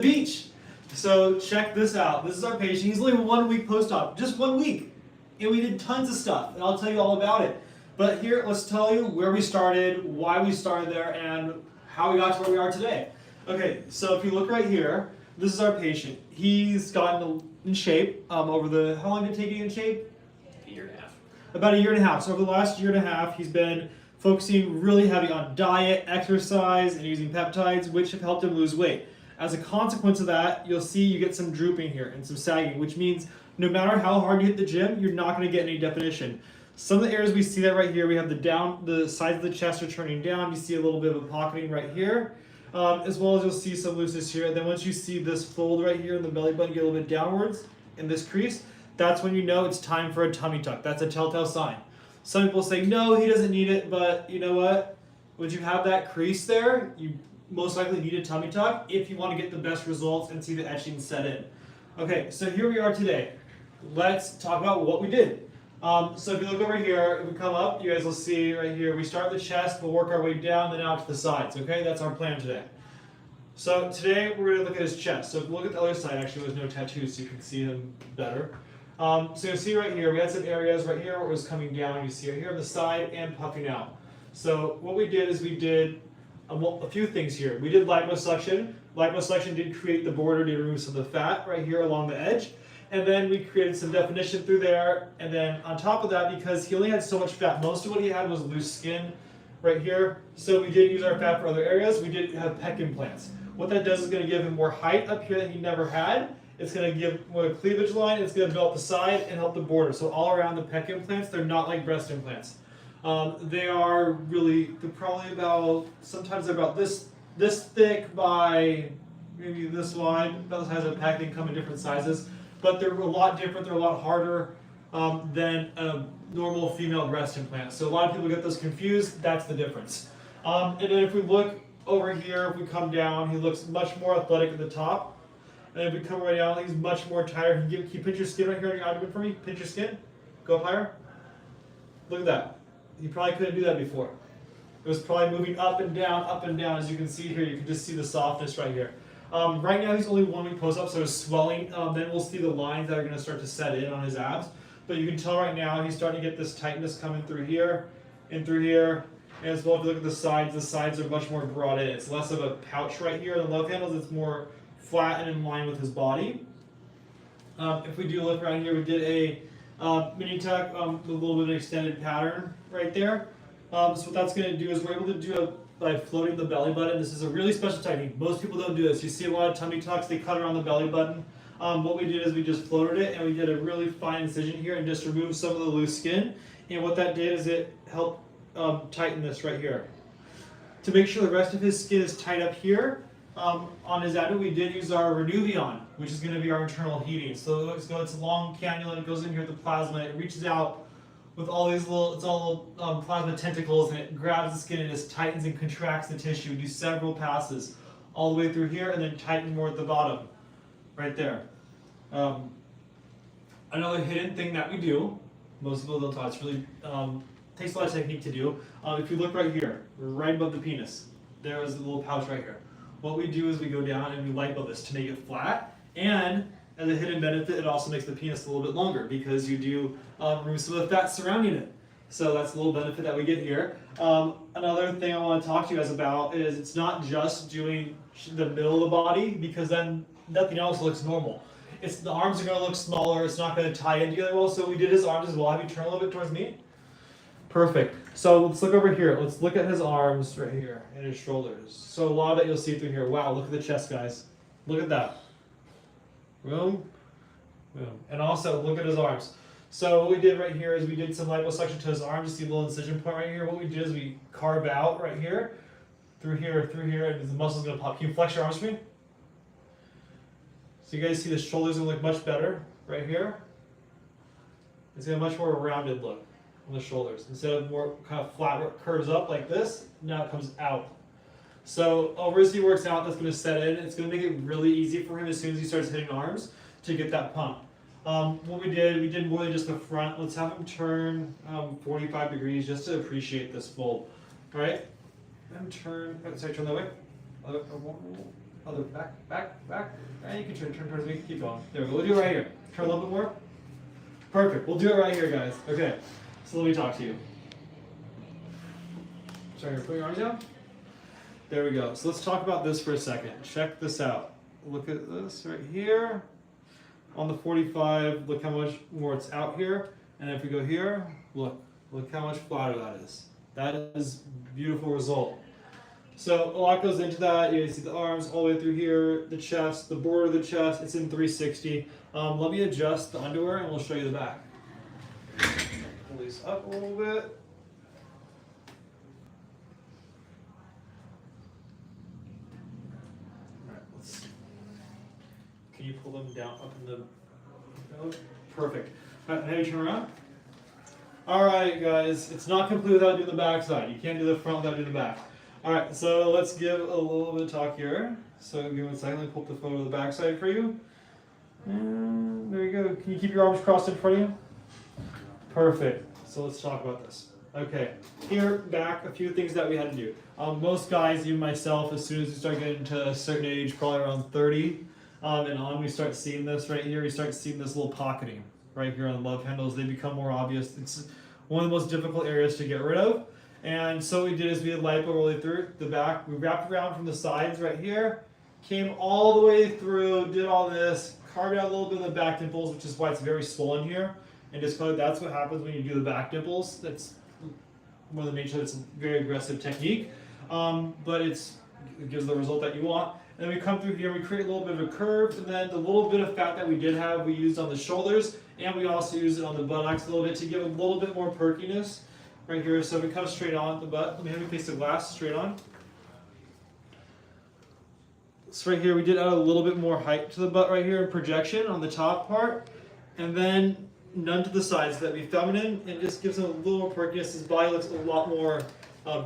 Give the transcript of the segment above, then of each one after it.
beach. So check this out. This is our patient. He's only 1 week post-op, just 1 week. And we did tons of stuff, and I'll tell you all about it. But here, let's tell you where we started, why we started there, and how we got to where we are today. Okay, so if you look right here, this is our patient. He's gotten in shape over the, how long did it take you to get in shape? A year and a half. About a year and a half. So over the last year and a half, he's been focusing really heavy on diet, exercise, and using peptides, which have helped him lose weight. As a consequence of that, you'll see you get some drooping here and some sagging, which means no matter how hard you hit the gym, you're not going to get any definition. Some of the areas we see that right here, we have the sides of the chest are turning down. You see a little bit of a pocketing right here, as well as you'll see some looseness here. And then once you see this fold right here in the belly button get a little bit downwards in this crease, that's when you know it's time for a tummy tuck. That's a telltale sign. Some people say, no, he doesn't need it, but you know what? When you have that crease there, you most likely need a tummy tuck if you want to get the best results and see the etching set in. Okay, so here we are today. Let's talk about what we did. So if you look over here, if we come up, you guys will see right here, we start the chest, we'll work our way down, then out to the sides, okay? That's our plan today. So today we're going to look at his chest. So if you look at the other side, actually there's no tattoos so you can see him better. So you'll see right here, we had some areas right here where it was coming down, you see right here on the side and puffing out. So what we did is we did a few things here. We did liposuction. Liposuction did create the border to remove some of the fat right here along the edge. And then we created some definition through there. And then on top of that, because he only had so much fat, most of what he had was loose skin right here. So we did use our fat for other areas. We did have pec implants. What that does is going to give him more height up here that he never had. It's going to give more cleavage line. It's going to develop the side and help the border. So all around the pec implants, they're not like breast implants. They are really, they're probably about, sometimes they're about this thick by maybe this wide. About the size of a pec. They come in different sizes. But they're a lot different, they're a lot harder than a normal female breast implant. So a lot of people get those confused, that's the difference. And then if we look over here, if we come down, he looks much more athletic at the top. And if we come right down, he's much more tighter. Can you pinch your skin right here on your abdomen for me? Pinch your skin, go up higher. Look at that. You probably couldn't do that before. It was probably moving up and down, as you can see here. You can just see the softness right here. Right now he's only 1 week post-op, so it's swelling. Then we'll see the lines that are going to start to set in on his abs. But you can tell right now he's starting to get this tightness coming through here and through here. And as well, if you look at the sides are much more brought in. It's less of a pouch right here. The love handles, it's more flat and in line with his body. If we do look right here, we did a mini tuck with a little bit of an extended pattern right there. So what that's going to do is we're able to do by floating the belly button. This is a really special technique. Most people don't do this. You see a lot of tummy tucks, they cut around the belly button. What we did is we just floated it and we did a really fine incision here and just removed some of the loose skin. And what that did is it helped tighten this right here. To make sure the rest of his skin is tight up here, on his abdomen we did use our Renuvion, which is going to be our internal heating. So it's a long cannula and it goes in here with the plasma. It reaches out with all these little, plasma tentacles, and it grabs the skin and just tightens and contracts the tissue. We do several passes all the way through here and then tighten more at the bottom, right there. Another hidden thing that we do, most people don't talk, it's really, takes a lot of technique to do. If you look right here, right above the penis, there is a little pouch right here. What we do is we go down and we lipo this to make it flat, and as a hidden benefit, it also makes the penis a little bit longer because you do remove some of the fat surrounding it. So that's a little benefit that we get here. Another thing I want to talk to you guys about is it's not just doing the middle of the body, because then nothing else looks normal. The arms are going to look smaller, it's not going to tie in together well, so we did his arms as well. Have you turned a little bit towards me? Perfect. So let's look over here. Let's look at his arms right here and his shoulders. So a lot of it you'll see through here. Wow, look at the chest, guys. Look at that. Boom, boom. And also, look at his arms. So what we did right here is we did some liposuction to his arm. You see a little incision point right here. What we did is we carve out right here, through here, and the muscle's going to pop. Can you flex your arms for me? So you guys see the shoulders going to look much better right here. It's going to have a much more rounded look on the shoulders. Instead of more kind of flat where it curves up like this, now it comes out. So over as he works out, that's going to set in. It's going to make it really easy for him as soon as he starts hitting arms to get that pump. What we did more than just the front. Let's have him turn 45 degrees just to appreciate this fold. All right? And turn that way. other, back. And you can turn towards me, keep going. There we go, we'll do it right here. Turn a little bit more. Perfect, we'll do it right here, guys. Okay, so let me talk to you. Sorry, put your arms down. There we go. So let's talk about this for a second. Check this out. Look at this right here. On the 45, look how much more it's out here. And if we go here, look how much flatter that is. That is a beautiful result. So a lot goes into that. You see the arms all the way through here, the chest, the border of the chest, it's in 360. Let me adjust the underwear and we'll show you the back. Pull these up a little bit. Can you pull them down up in the... Perfect. Now you turn around. Alright guys, it's not complete without doing the back side. You can't do the front without doing the back. Alright, so let's give a little bit of talk here. So give me 1 second, let me pull up the photo of the back side for you. And there you go. Can you keep your arms crossed in front of you? Perfect. So let's talk about this. Okay, here, back, a few things that we had to do. Most guys, even myself, as soon as we start getting to a certain age, probably around 30, and on, we start seeing this right here. We start seeing this little pocketing right here on the love handles. They become more obvious. It's one of the most difficult areas to get rid of. And so what we did is we had lipo rolling through the back. We wrapped around from the sides right here, came all the way through, did all this, carved out a little bit of the back dimples, which is why it's very swollen here. And just that's what happens when you do the back dimples. That's one of the nature. It's a very aggressive technique, but it gives the result that you want. And then we come through here, we create a little bit of a curve, and then the little bit of fat that we did have, we used on the shoulders, and we also used it on the buttocks a little bit to give a little bit more perkiness right here. So we come straight on the butt. Let me have you face the glass straight on. So right here, we did add a little bit more height to the butt right here, projection on the top part, and then none to the sides that we feminine, and it just gives him a little more perkiness. His body looks a lot more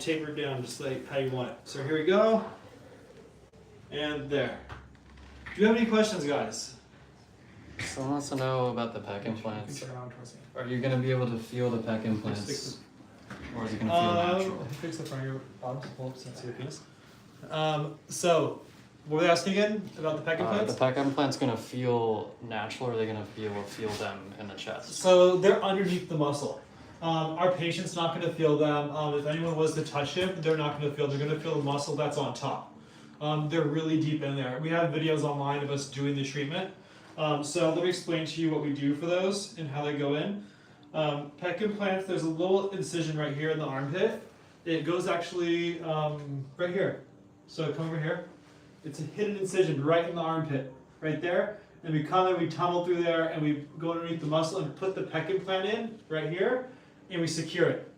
tapered down, just like how you want it. So here we go. And there. Do you have any questions, guys? Someone wants to know about the pec implants. Are you going to be able to feel the pec implants? Or is it going to feel natural? Fix the front of your bottom, pull up and see your penis. So, what were they asking again about the pec implants? The pec implants going to feel natural, or are they going to be able to feel them in the chest? So, they're underneath the muscle. Our patient's not going to feel them. If anyone was to touch him, they're not going to feel. They're going to feel the muscle that's on top. They're really deep in there. We have videos online of us doing the treatment. So let me explain to you what we do for those and how they go in. Pec implants, there's a little incision right here in the armpit. It goes actually right here. So come over here. It's a hidden incision right in the armpit, right there. And we come and we tunnel through there and we go underneath the muscle and put the pec implant in right here and we secure it.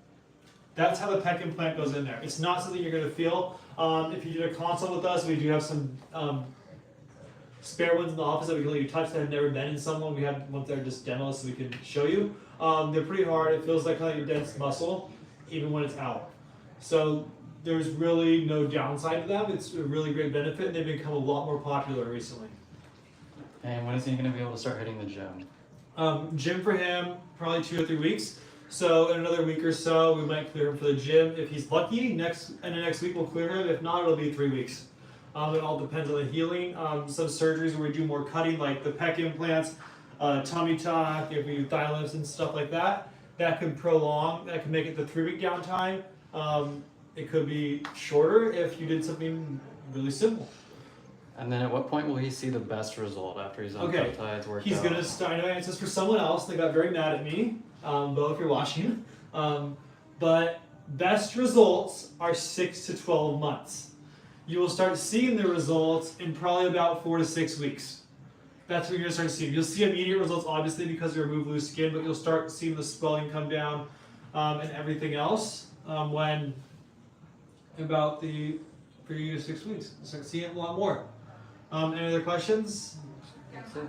That's how the pec implant goes in there. It's not something you're going to feel. If you did a consult with us, we do have some spare ones in the office that we can let you touch that have never been in someone. We have ones that are just demos so we can show you. They're pretty hard. It feels like kind of your dense muscle, even when it's out. So there's really no downside to them. It's a really great benefit, and they've become a lot more popular recently. And when is he going to be able to start hitting the gym? Gym for him, probably 2 or 3 weeks. So in another week or so, we might clear him for the gym. If he's lucky, the next week we'll clear him. If not, it'll be 3 weeks. It all depends on the healing. Some surgeries where we do more cutting, like the pec implants, tummy tuck, if we do thigh lifts and stuff like that, that can prolong. That can make it the 3-week downtime. It could be shorter if you did something really simple. And then at what point will he see the best result after he's on peptides worked He's out? going to start, I know I answered this for someone else. They got very mad at me. Bo, if you're watching. But best results are 6 to 12 months. You will start seeing the results in probably about 4 to 6 weeks. That's when you're going to start seeing. You'll see immediate results, obviously, because you remove loose skin, but you'll start seeing the swelling come down and everything else when about the 3 to 6 weeks. You'll start seeing it a lot more. Any other questions?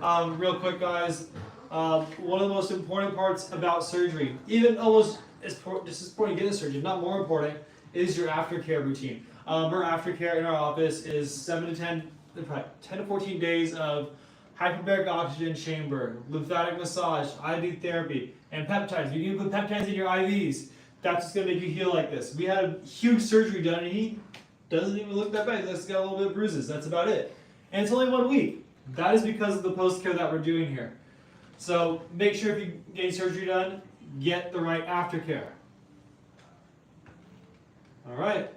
Real quick, guys. One of the most important parts about surgery, even almost just as important to get a surgery, if not more important, is your aftercare routine. Our aftercare in our office is 10 to 14 days of hyperbaric oxygen chamber, lymphatic massage, IV therapy, and peptides. You can put peptides in your IVs. That's what's going to make you heal like this. We had a huge surgery done, and he doesn't even look that bad. He's got a little bit of bruises. That's about it. and it's only 1 week. That is because of the post-care that we're doing here. So make sure if you get surgery done, get the right aftercare. All right.